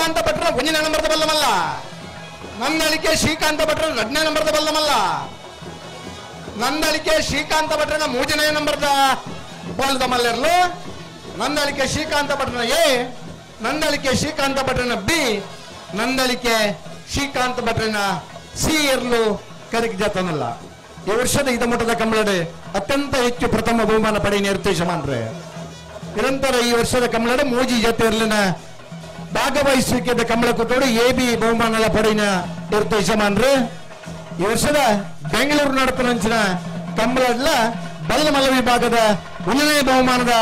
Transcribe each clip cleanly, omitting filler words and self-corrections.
ಶ್ರೀಕಾಂತ ಭಟ್ರ 1ನೇ ನಂಬರ್ದ ಬಲ್ಲಮಲ್ಲ. ನಂದಳಿಕೆ ಶ್ರೀಕಾಂತ ಭಟ್ರ 2ನೇ ನಂಬರ್ದ ಬಲ್ಲಮಲ್ಲ. ನಂದಳಿಕೆ ಶ್ರೀಕಾಂತ ಭಟ್ರನ 3ನೇ ನಂಬರ್ದ ಬಲ್ಲದ ಮಲ್ಲರ್ಲು. ನಂದಳಿಕೆ ಶ್ರೀಕಾಂತ ಭಟ್ರನ ಎ, ನಂದಳಿಕೆ ಶ್ರೀಕಾಂತ ಭಟ್ರನ ಬಿ, ನಂದಳಿಕೆ ಶ್ರೀಕಾಂತ ಭಟ್ರನ ಸಿ ಇರ್ಲು ಕರೆಕ್ಟ್ ಜಾತನಲ್ಲ. ಈ ವರ್ಷದ ಇದಮಠದ ಕಂಬಳಡೆ ಅತ್ಯಂತ ಹೆಚ್ಚು ಪ್ರಥಮ ಬಹುಮಾನ ಪಡೆಯ ನಿರ್ದೇಶಮಾನ್ರೆ ನಿರಂತರ ಈ ವರ್ಷದ ಕಂಬಳಡೆ ಮೋಜಿ ಜಾತಿ ಇರ್ಲಿನ ಭಾಗವಹಿಸುವಿಕೆ ಕಂಬಳ ಕೊಟ್ಟೋಡು AB ಬಹುಮಾನ ಪಡೆಯ ನಿರ್ದೇಶಮಾನ್ರೆ ಈ ವರ್ಷದ ಬೆಂಗಳೂರು ನಡಪನಂಚಿನ ಕಂಬಳಡ್ಲ ಬಲ್ಲಮಲ್ಲ ವಿಭಾಗದ 1ನೇ ಬಹುಮಾನದ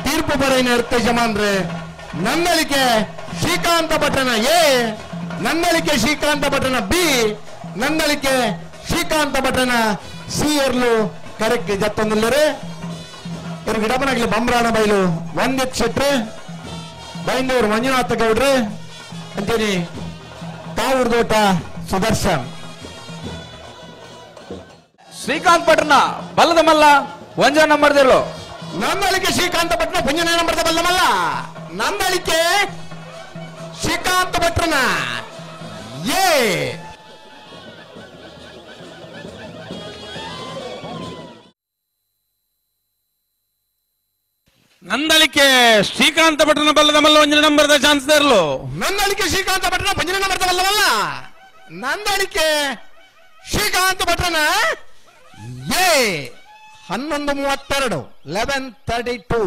ತೀರ್ಪು ಪಡೆಯ ನಿರ್ದೇಶಮಾನ್ರೆ ನಂದಳಿಕೆ ಶ್ರೀಕಾಂತ ಭಟ್ರನ ಎ, ನಂದಳಿಕೆ ಶ್ರೀಕಾಂತ ಭಟ್ರನ ಬಿ, ನಂದಳಿಕೆ ಶ್ರೀಕಾಂತ ಭಟ್ರನ ಸಿ ಇರ್ಲು ಕರೆಕ್ಟ್ ಜತ್ತೊಂದಿಲ್ಲರೆ ಇವ್ರು ಗಿಡಮನಾಗ್ಲಿ ಬಂಬ್ರಾಣ ಬೈಲು ಒಂದಿತ್ ಶೆಟ್ರೆ ಬೈಂದೂರು ಮಂಜುನಾಥ ಗೌಡ್ರೆ ಅಂತೀನಿ ತಾವೂರ್ದೋಟ ಸುದರ್ಶನ್. ಶ್ರೀಕಾಂತ್ ಭಟ್ರನ ಬಲ್ಲದ ಮಲ್ಲ 1ನೇ ನಂಬರ್ದಿರ್ಲು. ನಂದಳಿಕೆ ಶ್ರೀಕಾಂತ ಭಟ್ರನ 1ನೇ ನಂಬರ್ದ ಬಲ್ಲಮಲ್ಲ. ನಂದಳಿಕೆ ಶ್ರೀಕಾಂತ ಭಟ್ರನ ಎ, ನಂದಳಿಕೆ ಶ್ರೀಕಾಂತ ಭಟ್ರನ ಬಲ್ಲದ ಮಲ್ಲ 1ನೇ ನಂಬರ್ದ ಚಾನ್ಸ್ ಇರ್ಲು. ನಂದಳಿಕೆ ಶ್ರೀಕಾಂತ ಭಟ್ರನ 1ನೇ ನಂಬರ್ದ ಬಲ್ಲಮಲ್ಲ. ನಂದಳಿಕೆ ಶ್ರೀಕಾಂತ ಭಟ್ರನ ಎ 11:32 11:32